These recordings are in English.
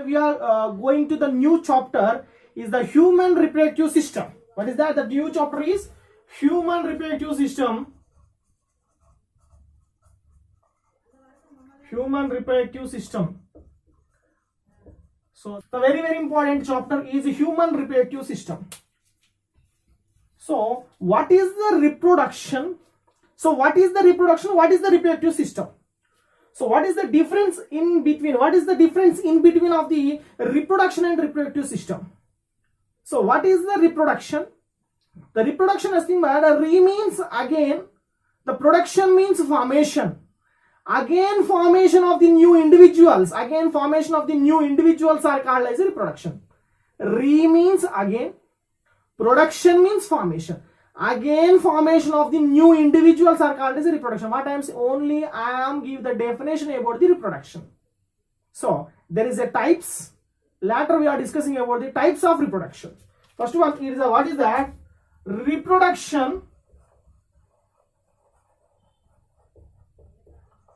we are going to the new chapter is the human reproductive system. What is that? The new chapter is human reproductive system. Human reproductive system. So the very important chapter is human reproductive system. So what is the reproduction? So what is the reproduction? What is the reproductive system? So what is the difference in between? What is the difference in between of the reproduction and reproductive system? So what is the reproduction? The reproduction is nothing but re means again, the production means formation. Again formation of the new individuals. Again formation of the new individuals are called as reproduction. Re means again, production means formation. Again formation of the new individuals are called as reproduction. What I am only I am give the definition about the reproduction. So there is a types. Later we are discussing about the types of reproduction. First one is a, what is that? Reproduction.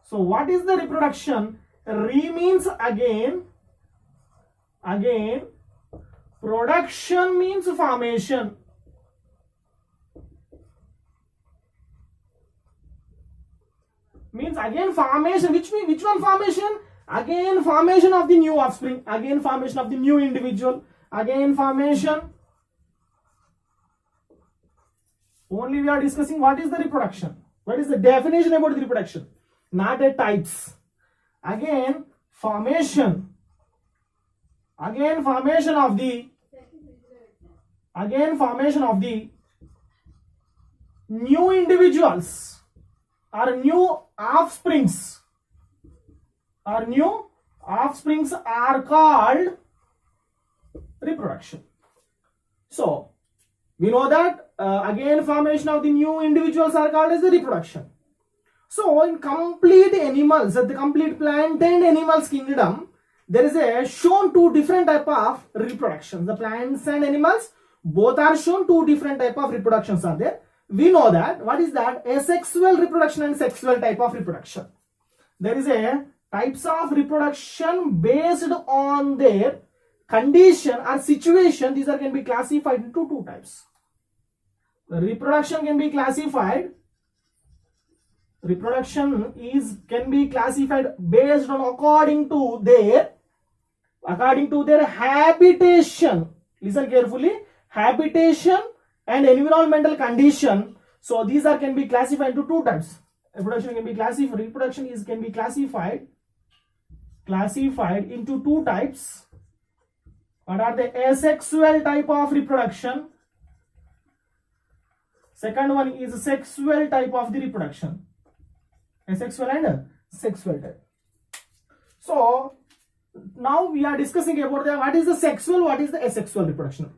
So what is the reproduction? Re means again, production means formation. Means again formation. Which one formation? Again formation of the new offspring. Again formation of the new individual. Again formation. Only we are discussing what is the reproduction. What is the definition about the reproduction? Not a types. Again formation. Again formation of the new individuals or new offsprings. Or new offsprings are called reproduction. So we know that again formation of the new individuals are called as the reproduction. So in complete animals, the complete plant and animals kingdom, there is a shown two different type of reproduction. The plants and animals both are shown two different type of reproductions are there. We know that. What is that? Asexual reproduction and sexual type of reproduction. There is a types of reproduction based on their condition or situation. These are can be classified into two types. The reproduction can be classified. Reproduction can be classified based on according to their habitation. Listen carefully. Habitation and environmental condition. So these are can be classified into two types. Reproduction can be classified. Reproduction can be classified into two types. What are the asexual type of reproduction? Second one is sexual type of the reproduction. Asexual and sexual type. So now we are discussing about what is the sexual, what is the asexual reproduction.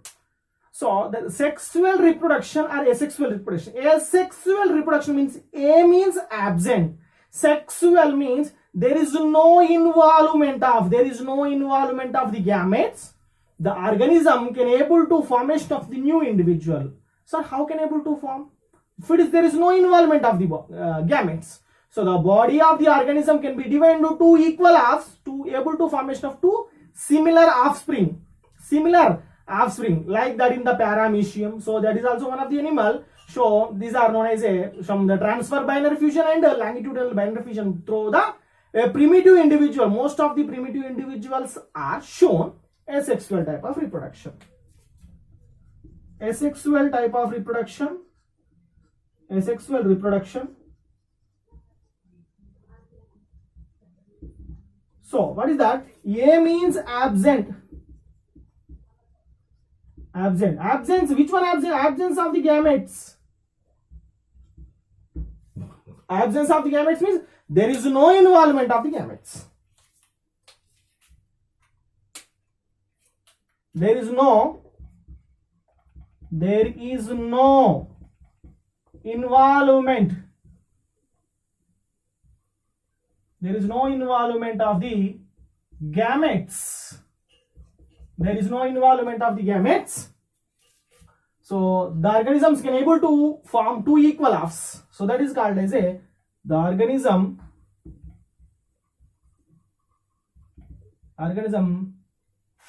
So the sexual reproduction or asexual reproduction. Asexual reproduction means A means absent. Sexual means there is no involvement of the gametes. The organism can able to formation of the new individual. So how can able to form? If there is no involvement of the gametes. So the body of the organism can be divided into two equal halves to able to formation of two similar offspring. Like that in the paramecium. So that is also one of the animal. So these are known as from the transfer binary fusion and longitudinal binary fusion through the primitive individual. Most of the primitive individuals are shown asexual type of reproduction. Asexual type of reproduction. Asexual reproduction. So what is that? A means absent. Absence. Which one absent? Absence of the gametes. Absence of the gametes means there is no involvement of the gametes. There is no involvement. There is no involvement of the gametes. There is no involvement of the gametes. So the organisms can able to form two equal halves. So that is called as the organism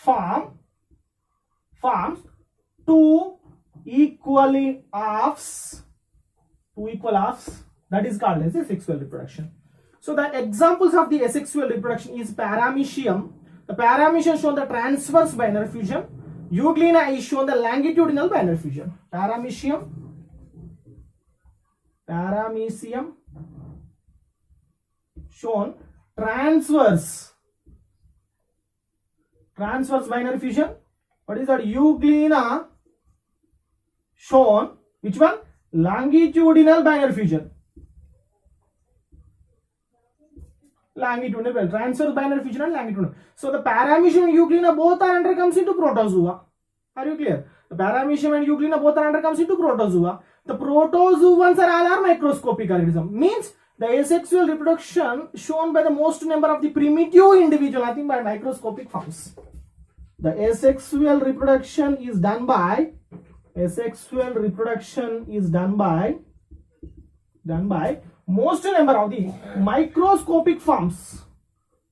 forms two equal halves, that is called as asexual reproduction. So the examples of the asexual reproduction is paramecium. The paramecium shown the transverse binary fusion. Euglena is shown the longitudinal binary fusion. Paramecium shown transverse binary fusion. What is that? Euglena shown which one? Longitudinal binary fusion. Longitudinal, transverse binary fusion and longitudinal. So the paramecium and euglena both are under comes into protozoa. Are you clear? The paramecium and euglena both are under comes into protozoa. The protozoans are all are microscopic organism. Means the asexual reproduction shown by the most number of the primitive individual, nothing but microscopic forms. The asexual reproduction is done by most number of the microscopic forms.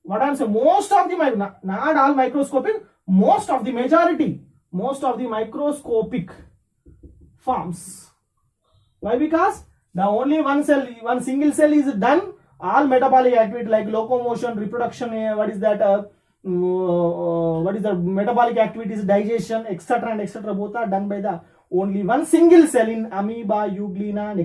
What I am saying, most of the, not all microscopic, most of the microscopic forms. Why? Because the only one single cell is done all metabolic activity like locomotion, reproduction, what is the metabolic activities, digestion, etc. and etc. both are done by the only one single cell in amoeba, euglena and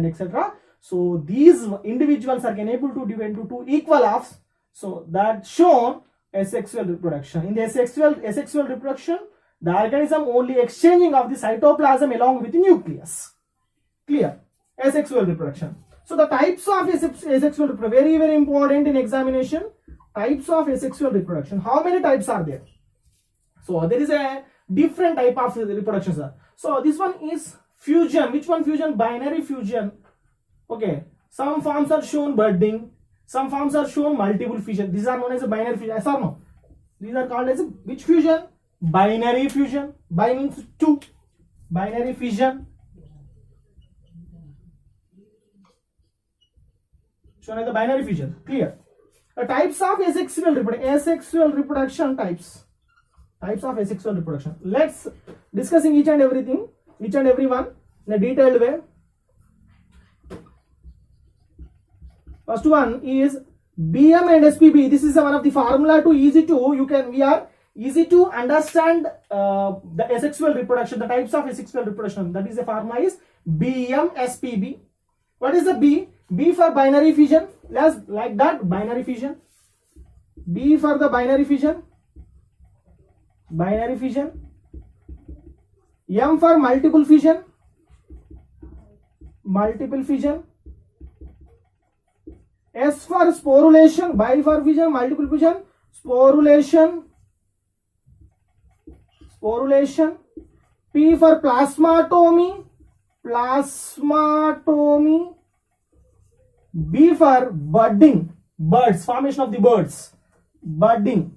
etc. So these individuals are able to divide into two equal halves. So that shown asexual reproduction. In the asexual reproduction, the organism only exchanging of the cytoplasm along with the nucleus. Clear? Asexual reproduction. So the types of asexual reproduction, very very important in examination. Types of asexual reproduction. How many types are there? So there is a different type of reproduction, sir. So this one is fusion. Which one fusion? Binary fusion. Okay. Some forms are shown budding. Some forms are shown multiple fusion. These are known as a binary fusion. Yes or no? These are called as a which fusion? Binary fusion. Bi means two. Binary fission. Shown as the binary fusion. Clear? The types of asexual reproduction types. Types of asexual reproduction. Let's discussing each and every one in a detailed way. First one is BM and SPB. This is one of the formula to easy to understand the asexual reproduction, the types of asexual reproduction. That is the formula is BM SPB. What is the B? B for binary fission. Like that, binary fission. B for the binary fission. Binary fission. M for multiple fission. Multiple fission. S for sporulation. Bi for fission. Multiple fission. Sporulation. Sporulation. P for plasmatomy. Plasmatomy. B for budding. Birds. Formation of the birds. Budding.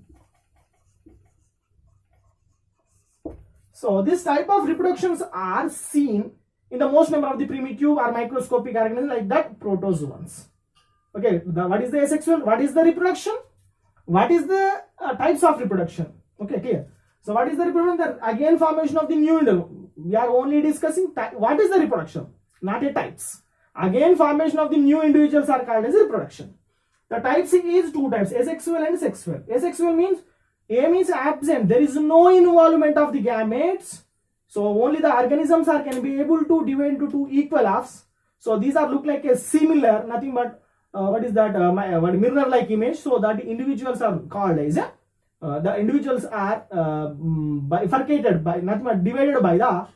So this type of reproductions are seen in the most number of the primitive or microscopic organisms like that protozoans. Okay, what is the asexual? What is the reproduction? What is the types of reproduction? Okay, clear. So what is the reproduction? The again formation of the new individual. We are only discussing what is the reproduction, not a types. Again formation of the new individuals are called as reproduction. The types is two types, asexual and sexual. Asexual means A means absent. There is no involvement of the gametes. So only the organisms can be able to divide into two equal halves. So these are look like a similar, nothing but what is that? Mirror-like image. So that individuals are called as the individuals are bifurcated by nothing but divided by the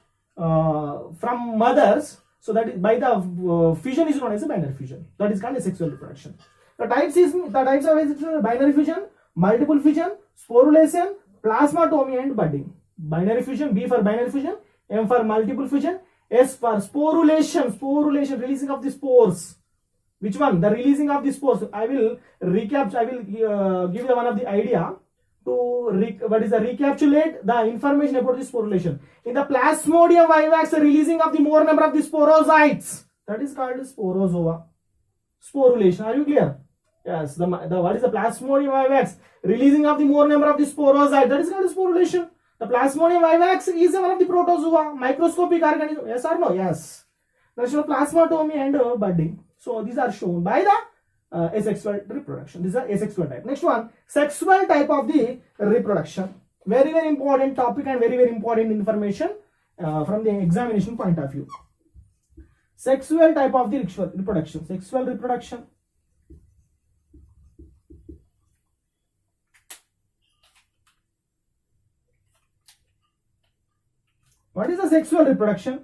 from mothers. So that is by the fission is known as a binary fission. That is called asexual reproduction. The types of asexual binary fission, multiple fission, sporulation, plasmatomy and budding. Binary fission, B for binary fission, M for multiple fission, S for sporulation, releasing of the spores. Which one? The releasing of the spores. I will recap. I will give you one of the idea to recapitulate the information about the sporulation. In the Plasmodium vivax, the releasing of the more number of the sporozoites. That is called sporozoa. Sporulation. Are you clear? Yes, the what is the Plasmodium vivax? Releasing of the more number of the sporozoite, that is called sporulation. The Plasmodium vivax is one of the protozoa, microscopic organism. Yes or no? Yes. There is plasmatomia and budding. So these are shown by the asexual reproduction. These are asexual type. Next one, sexual type of the reproduction. Very very important topic and very very important information from the examination point of view. Sexual type of the reproduction. Sexual reproduction. What is the sexual reproduction?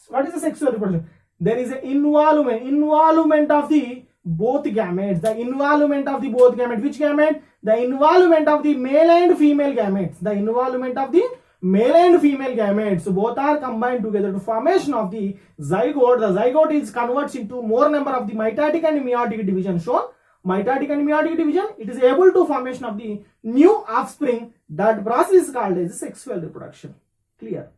What is the sexual reproduction? There is an involvement of the both gametes. The involvement of the both gametes. Which gamete? The involvement of the male and female gametes. The involvement of the male and female gametes. So both are combined together to formation of the zygote. The zygote is converts into more number of the mitotic and meiotic division shown. Mitotic and meiotic division, it is able to formation of the new offspring. That process is called as sexual reproduction. Clear?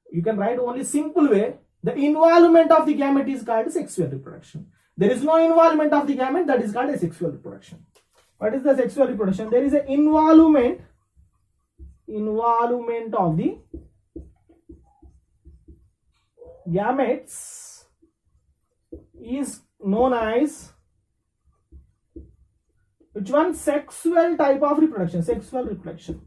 You can write only simple way. The involvement of the gamete is called sexual reproduction. There is no involvement of the gamete, that is called a sexual reproduction. What is the sexual reproduction? There is an involvement of the gametes is known as which one? Sexual type of reproduction. Sexual reproduction.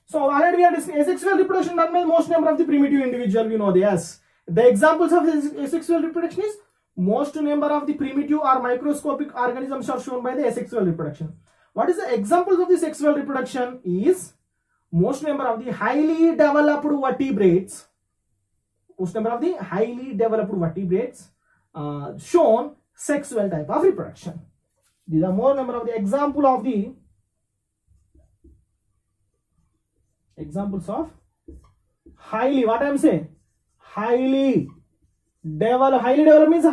So already we are discussing asexual reproduction done by most number of the primitive individual. We know this. The examples of asexual reproduction is most number of the primitive or microscopic organisms are shown by the asexual reproduction. What is the examples of the sexual reproduction? Is most number of the highly developed vertebrates. Most number of the highly developed vertebrates shown sexual type of reproduction. These are more number of the examples of highly, what I am saying, highly developed means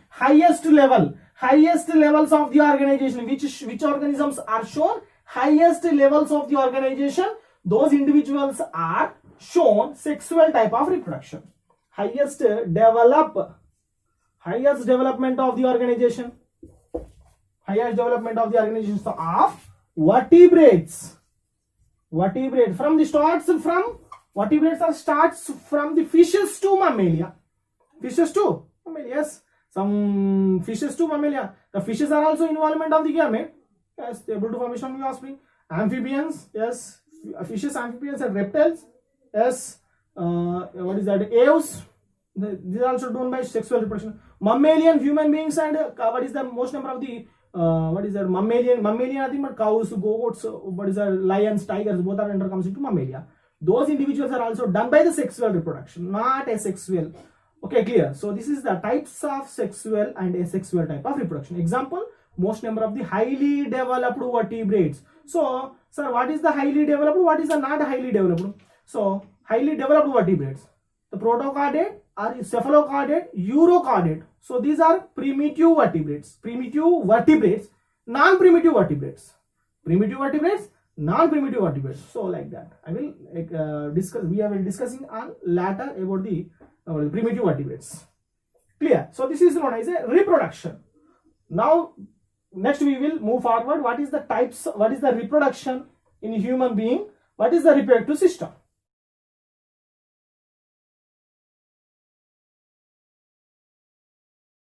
highest levels of the organization. Which organisms are shown highest levels of the organization? Those individuals are shown sexual type of reproduction. Highest development of the organization. Highest development of the organization of vertebrates. Vertebrate from the starts from the fishes to mammalia. Fishes to mammalia. Yes. Some fishes to mammalia. The fishes are also involvement of the gamete. Yes, able to formation of the offspring. Amphibians. Yes. Fishes, amphibians, and reptiles. Yes. What is that? Aves. These are also done by sexual reproduction. Mammalian, human beings, and what is the most number of the what is that? Mammalian nothing but cows, goats, what is that? Lions, tigers, both are under comes into mammalia. Those individuals are also done by the sexual reproduction, not asexual. Okay, clear? So this is the types of sexual and asexual type of reproduction. Example, most number of the highly developed vertebrates. So, sir, what is the highly developed? What is the not highly developed? So, highly developed vertebrates. The protochordate are cephalochordate, urochordate. So these are primitive vertebrates. Primitive vertebrates, non-primitive vertebrates. Primitive vertebrates, non-primitive vertebrates. So like that. I will discuss. We are discussing on later about the primitive vertebrates. Clear? So this is known as a reproduction. Now, next we will move forward. What is the types? What is the reproduction in human being? What is the reproductive system?